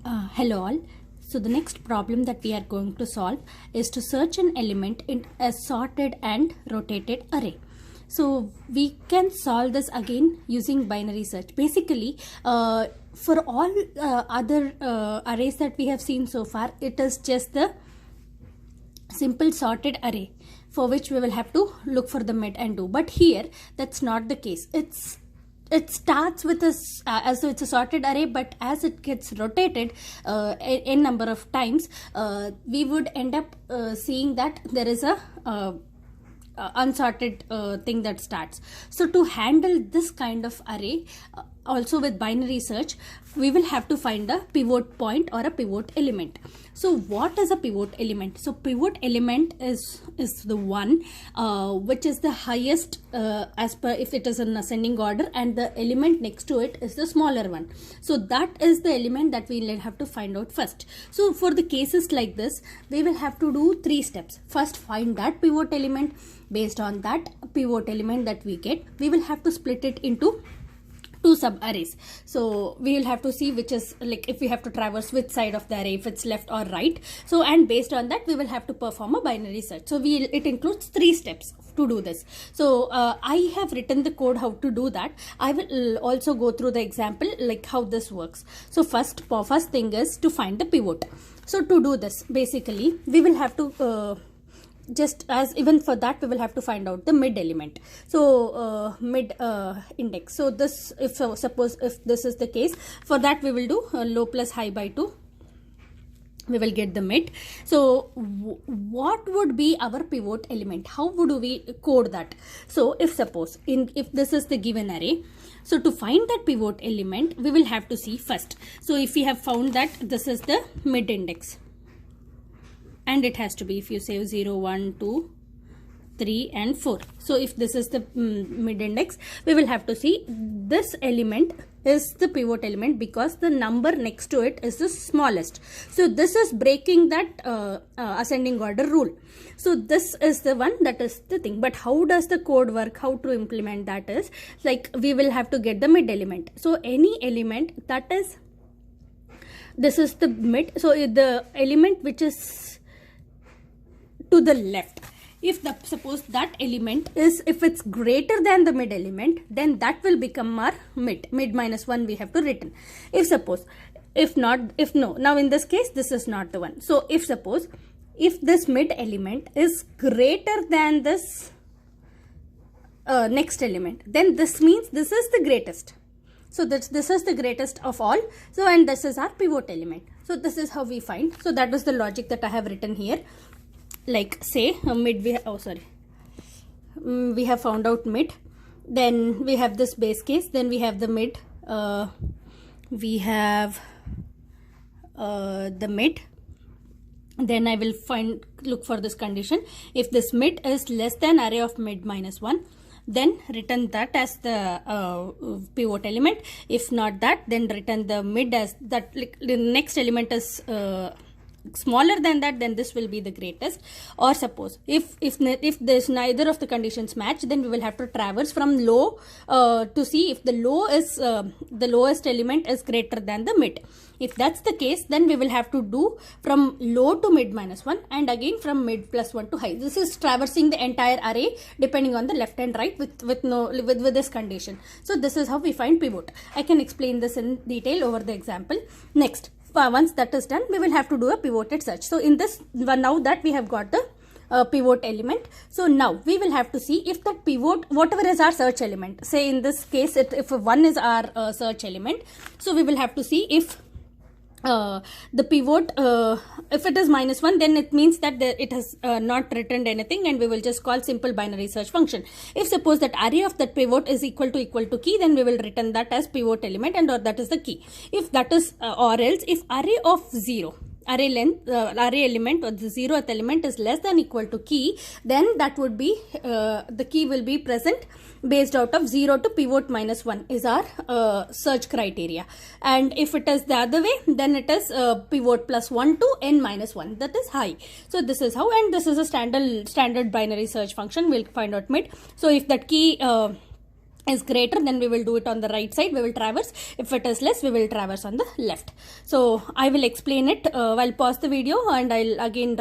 Hello all. So the next problem that we are going to solve is to search an element in a sorted and rotated array. So we can solve this again using binary search. Basically, for all other arrays that we have seen so far, it is just the simple sorted array for which we will have to look for the mid and do. But here, that's not the case. It starts with as though it's a sorted array, but as it gets rotated n number of times, we would end up seeing that there is a unsorted thing that starts. So to handle this kind of array, also with binary search, we will have to find a pivot point or a pivot element. So what is a pivot element? So pivot element is the one which is the highest as per if it is an ascending order, and the element next to it is the smaller one. So that is the element that we will have to find out first. So for the cases like this, we will have to do 3 steps. First, find that pivot element. Based on that pivot element that we get, we will have to split it into 2 sub arrays. So we will have to see which is, like, if we have to traverse which side of the array, if it's left or right. So, and based on that, we will have to perform a binary search. So it includes 3 steps to do this. So I have written the code how to do that. I will also go through the example like how this works. So first thing is to find the pivot. So to do this, basically we will have to just as even for that we will have to find out the mid element. So mid index. So this, if suppose if this is the case, for that we will do low plus high by 2. We will get the mid. So what would be our pivot element? How would we code that? So if suppose if this is the given array, so to find that pivot element, we will have to see first. So if we have found that this is the mid index, and it has to be, if you say 0, 1, 2, 3 and 4. So if this is the mid index, we will have to see this element is the pivot element because the number next to it is the smallest. So this is breaking that ascending order rule. So this is the one that is the thing. But how does the code work? How to implement that is like we will have to get the mid element. So any element that is, this is the mid. So the element which is to the left, if suppose that element is, if it's greater than the mid element, then that will become our mid minus 1 we have to written. If suppose, if not, if no, now in this case this is not the one. So if suppose if this mid element is greater than this next element, then this means this is the greatest. So this is the greatest of all. So and this is our pivot element. So this is how we find. So that was the logic that I have written here. Like say mid, we have found out mid, then we have this base case, then we have the mid, we have the mid, then I will look for this condition. If this mid is less than array of mid minus 1, then return that as the pivot element. If not that, then return the mid as that, like, the next element is smaller than that, then this will be the greatest. Or suppose if there's neither of the conditions match, then we will have to traverse from low to see if the low is the lowest element is greater than the mid. If that's the case, then we will have to do from low to mid minus 1 and again from mid plus 1 to high. This is traversing the entire array depending on the left and right with this condition. So this is how we find pivot. I can explain this in detail over the example. Next, once that is done, we will have to do a pivoted search. So in this, now that we have got the pivot element, so now we will have to see if that pivot, whatever is our search element, say in this case if 1 is our search element, so we will have to see if the pivot, if it is minus 1, then it means that it has not returned anything, and we will just call simple binary search function. If suppose that array of that pivot is equal to key, then we will return that as pivot element, and or that is the key. If that is or else if array of 0, array length, array element or the 0th element is less than equal to key, then that would be the key will be present based out of 0 to pivot minus 1 is our search criteria. And if it is the other way, then it is pivot plus 1 to n minus 1, that is high. So this is how, and this is a standard binary search function. We'll find out mid. So if that key is greater, then we will do it on the right side, we will traverse. If it is less, we will traverse on the left. So I will explain it while pause the video, and I'll again